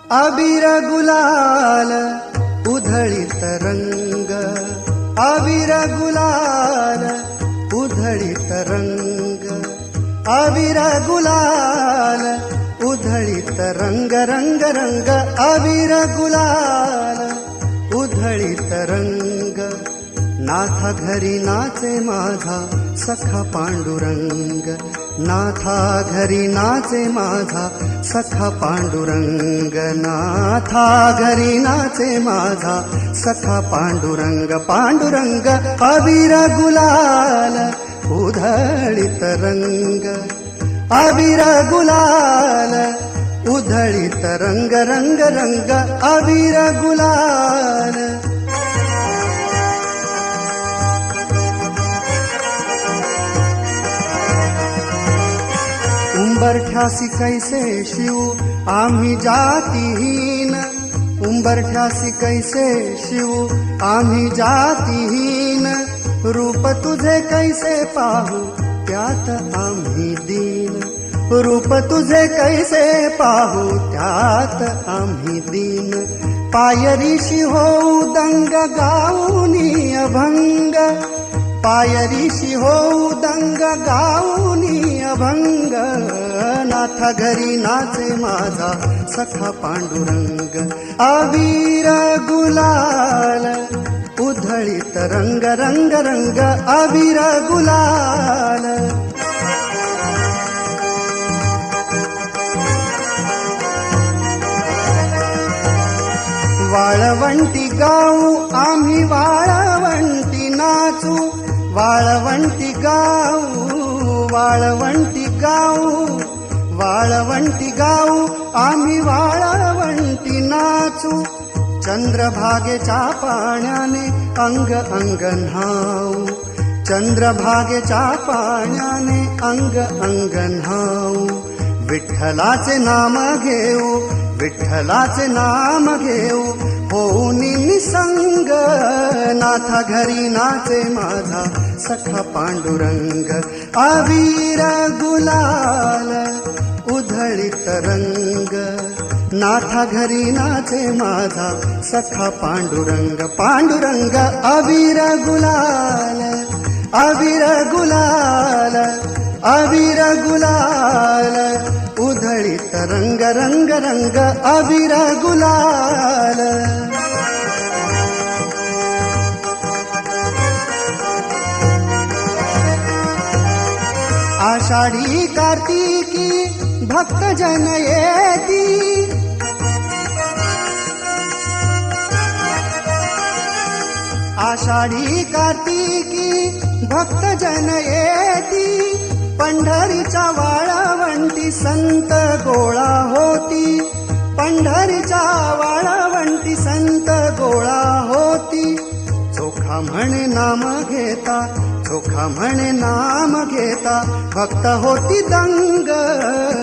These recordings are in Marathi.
अबीर गुलाल उधळीत रंग, अबीर गुलाल उधळीत रंग, अबीर गुलाल उधळीत रंग, रंग रंग अबीर गुलाल उधळीत रंग. नाथा घरी नाचे माझा सखा पांडुरंग, नाथा घरी नाचे माझा सखा पांडुरंग, नाथा घरी नाचे माझा सखा पांडुरंग. पांडुरंग अबीर गुलाल उधळीत रंग, अबीर गुलाल उधळीत रंग, रंग रंग अबीर गुलाल. उंबरठ्यासी कैसे शिव आम्ही जातीहीन, उंबरठ्यासी कैसे शिव आम्ही जातीहीन. रूप तुझे कैसे पाहू त्यात आम्ही दीन, रूप तुझे कैसे पाहू त्यात आम्ही दीन. पायरीशी होऊ दंग गाऊनी अभंग, पायरीशी होऊ दंग गाऊनी अभंग. नाथा घरी नाचे माझा सखा पांडुरंग, अबीर गुलाल उधळीत रंग, रंग रंग अबीर गुलाल. वाळवंटी गाऊ आम्ही वाळवंटी नाचू, वाळवंटी गाऊ, वाळवंटी गाऊ, वाळवंटी गाऊ आम्ही वाळवंटी नाचू. चंद्रभागेच्या पाण्याने अंग अंग न्हाऊ, चंद्रभागेच्या पाण्याने अंग अंग न्हाऊ. विठ्ठलाचे नाम घेऊ, विठ्ठलाचे नाम घेऊ होऊन निसंग. नाथा घरी नाचे माझा सखा पांडुरंग, अबीर गुलाल उधळीत रंग. नाथा घरी नाचे माझा सखा पांडुरंग, पांडुरंग अबीर गुलाल, अबीर गुलाल, अबीर गुलाल उधळीत रंग, रंग रंग अबीर गुलाल. आषाढी कार्तिकी भक्तजन येती, आषाढी कार्तिकी भक्तजन येती. पंढरीच्या वाळवंटी संत गोळा होती, पंढरीच्या वाळवंटी संत गोळा होती. चोखा म्हणे नाम घेता, चोखा म्हणे नाम घेता भक्त होती दंग.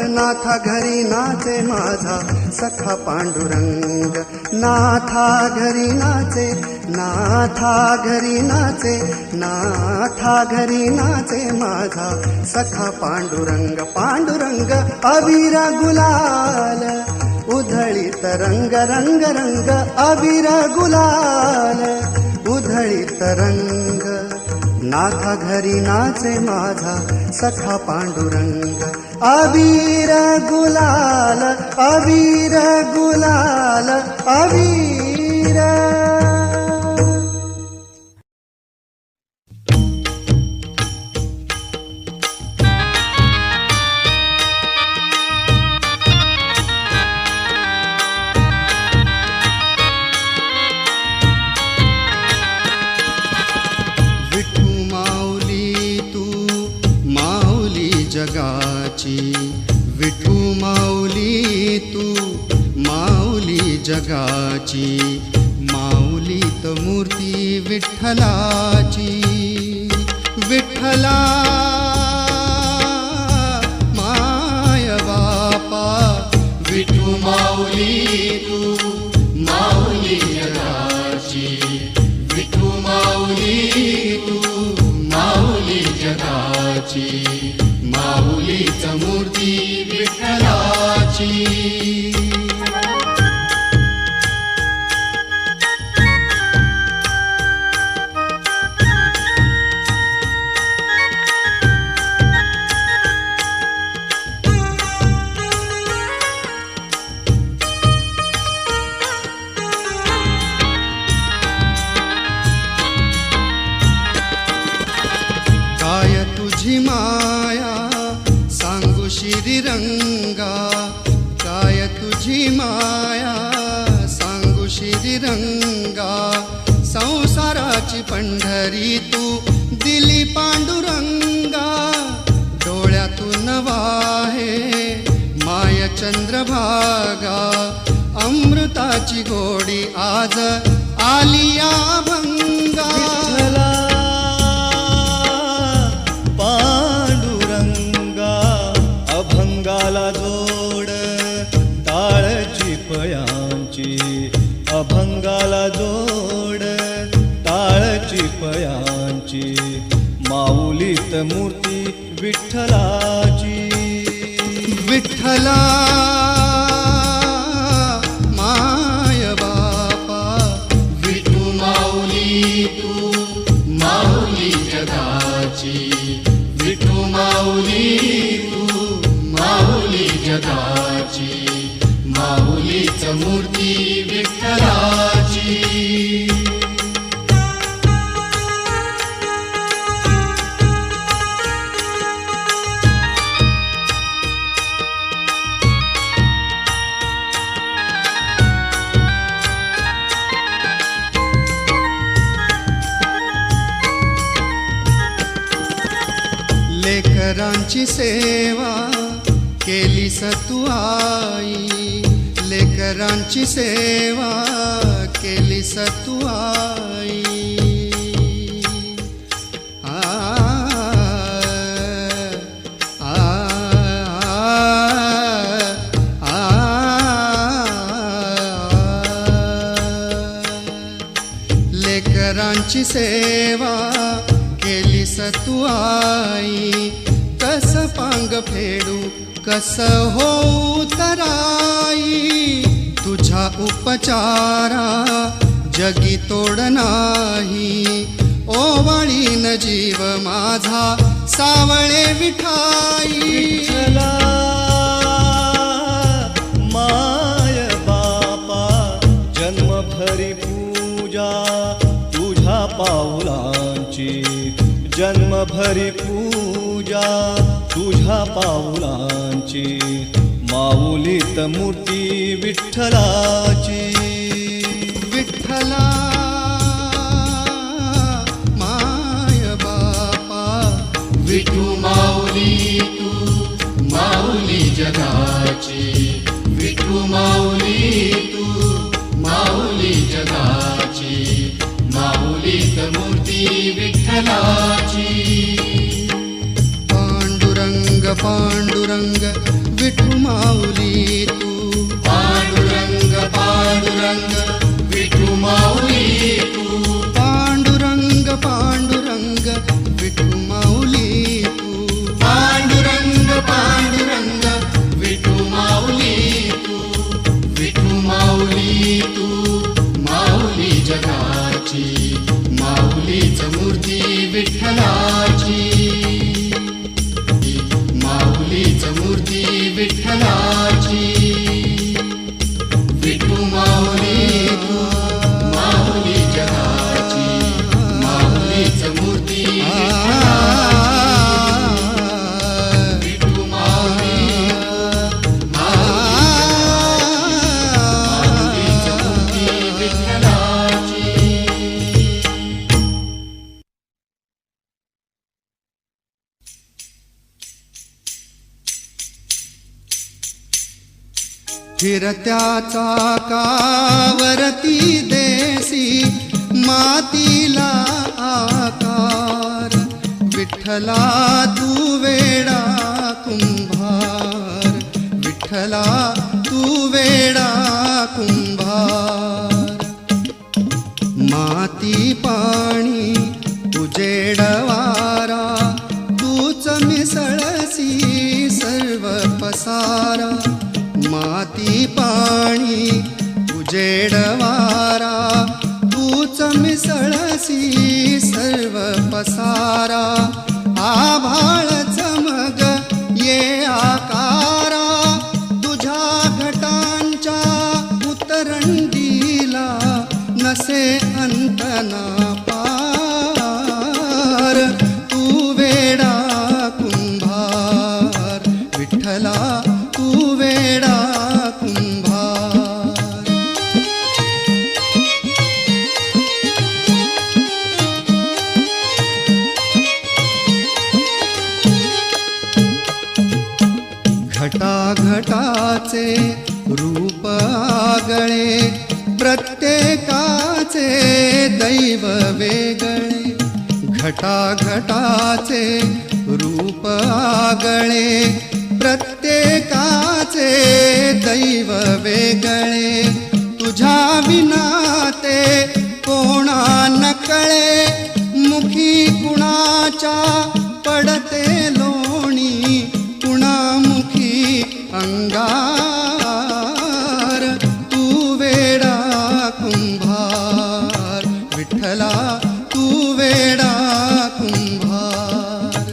नाथा घरी नाचे माझा सखा पांडुरंग, नाथा घरी नाचे, नाथा घरी नाचे, नाथा घरी नाचे माझा सखा पांडुरंग. पांडुरंग अबीर गुलाल उधळीत रंग, रंग रंग अबीर गुलाल उधळीत रंग. नाथा घरी नाचे माझा सखा पांडुरंग, अबीर गुलाल, अबीर गुलाल, अबीर. जगाची विठू माऊली तू, माऊली जगाची. माऊलीत मूर्ती विठ्ठलाची, विठ्ठला माय बापा. विठू माऊली तू, माऊली जगाची. विठू माऊली तू, माऊली जगाची. माऊलीच मूर्ती विठ्ठलाची. तुझी माया सांगू श्रीरंगा, संसाराची पंढरी तू दिली पांडुरंगा. डोळ्यातून वाहे माय चंद्रभागा, अमृताची गोडी आज आली या भंगा. विठ्ठला पांडुरंगा, अभंगाला जोड टाळची पयांची, अभंगाला जोड टाळची पयांची. माऊलीत मूर्ती विठ्ठलाची. विठ्ठला माय बापा, विठू माऊली तू माऊली जगाची. विठू माऊली तू माऊली जगाची. माऊलीच मूर्ती विठ्ठलाची. लेकरांची सेवा केलीस तू आई, लेकरांची सेवा केलीस तू आई. आ, आ, आ, लेकरांची सेवा केलीस तू आई. कस पांग फेडू कस होऊ तराई, तुझ्या उपचारा जगी तोड नाही. ओवाळीन जीव माझा सावळे विठाई. विठ्ठला माय बापा, जन्मभरी पूजा तुझ्या पाऊलांची. जन्मभरी पूजा तुझ्या पाऊलांची. माऊलीत मूर्ती विठ्ठलाची. विठ्ठला माय बापा, विठू माऊली तू माऊली जगाची. विठू माऊली तू माऊली जगाची. माऊलीत मूर्ती विठ्ठलाची. पांडुरंग पांडुरंग विठू माऊली तू. पांडुरंग पांडुरंग विठू माऊली तू. पांडुरंग पांडुरंग विठू माऊली तू. पांडुरंग पांडुरंग विठू माऊली तू. विठू माऊली तू माऊली जगाची. माऊलीच मूर्ती विठ्ठलाची. माऊलीच मूर्ती विठ्ठलाची. विठू माऊली तू माऊली जगाची. माऊलीच मूर्ती विठू माऊली माऊलीच मूर्ती विठ्ठलाची. फिरत्या चाकावरती देसी मातीला आकार. विठ्ठला तू वेडा कुंभार. विठ्ठला तू वेडा कुंभार. माती पाणी उजेड वारा, तूच मिसळसी सर्व पसारा. माती पाणी उजेड वारा, तूच मिसळसी सर्व पसारा. आभाळ चमग ये आकारा, तुझ्या घटांच्या उतरंडीला नसे अंत ना पार. तू वेडा कुंभार. विठ्ठला तू वेडा कुंभार. घटाघटाचे रूप आगळे, प्रत्येकाचे दैव वेगळे. घटाघटाचे रूप आगळे, प्रत्येकाचे दैव वेगळे. तुझ्या विना ते कोणा नकळे, मुखी कुणाच्या पडते लोणी, कुणामुखी अंगार. तू वेडा कुंभार विठ्ठला, तू वेडा कुंभार.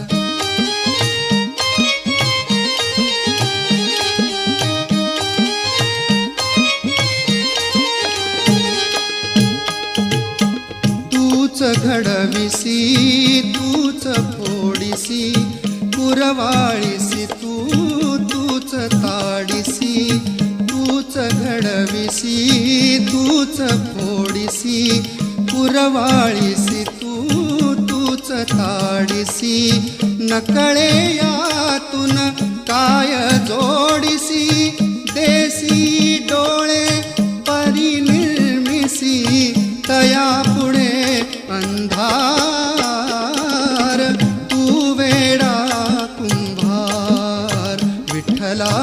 तूच घडविसी, तूच फोडिसी, पुरवाळीसी तूच ताडिसी. तूच घडविसी, तूच फोडिसी, पुरवाळीसी तूच ताडिसी. नकळे यातून काय जोडिसी, देसी डोळे परिनिर्मिसी, तया पुढे अंधार. तू वेडा कुंभार विठ्ठला,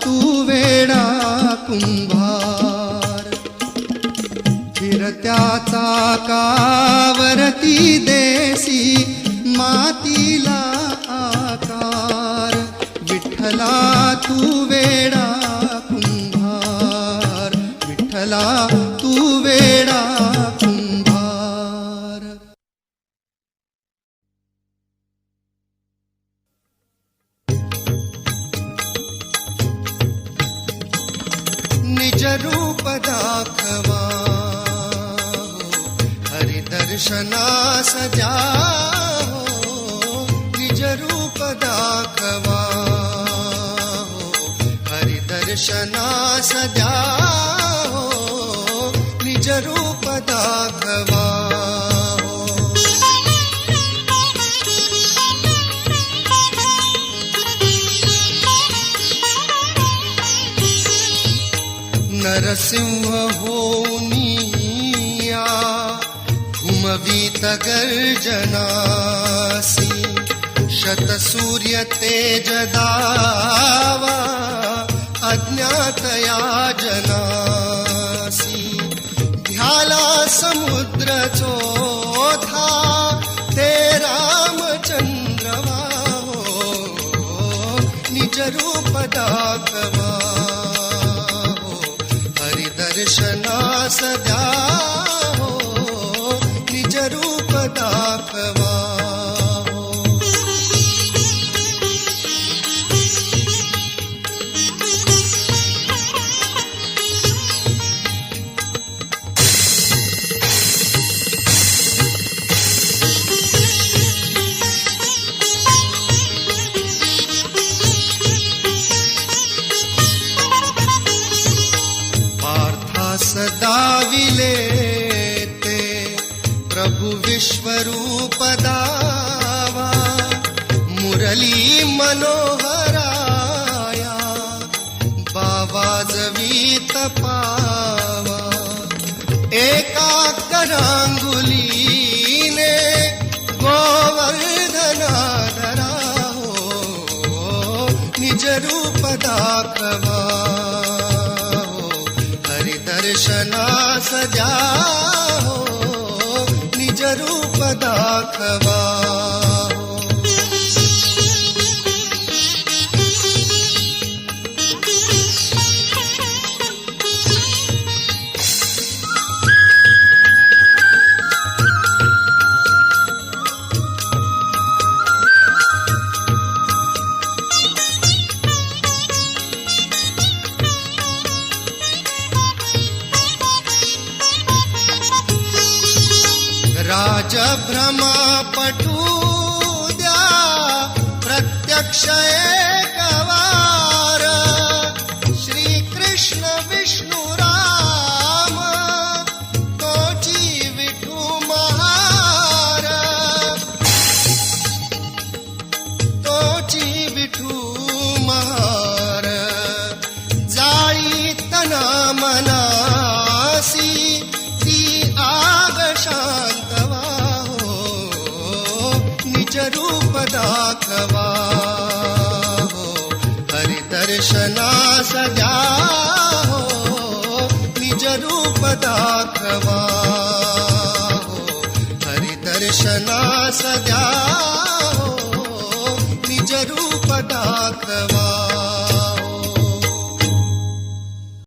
तू वेडा कुंभार. फिरत्या चाकावरती देसी, मातीला आकार. विठ्ठला तू वेडा कुंभार विठ्ठला, तू वेडा कुंभार. निज रूप दाखवा, हरिदर्शनास जाहो. निज रूप दाखवा, हरिदर्शनास जाहो. निज रूप दाखवा. नरसिंह होनिया, घुमवीत गर्जनासी. शतसूर्य तेज दावा, अज्ञातया जनासी. ध्याला समुद्र चोथा, ते रामचंद्र वाहो. निज रूप दाखवा, हरिदर्शनास द्याहो. निज रूप दाखवा. दाविले ते प्रभु विश्वरूप दावा. मुरली मनोहराया, बावाजवीत पावा. एका करांगुलीने गोवर्धना धराहो. निज रूप दाखवा, दर्शनास जाहो. निज रूप दाखवा. राजभ्रमा पटू द्या, प्रत्यक्ष एकवार. श्री कृष्ण विष्णु राम, तोची विठू महार. तोची विठू महार. जा दाखवा हो, हरी दर्शनास द्या हो, निज रूप दाखवा.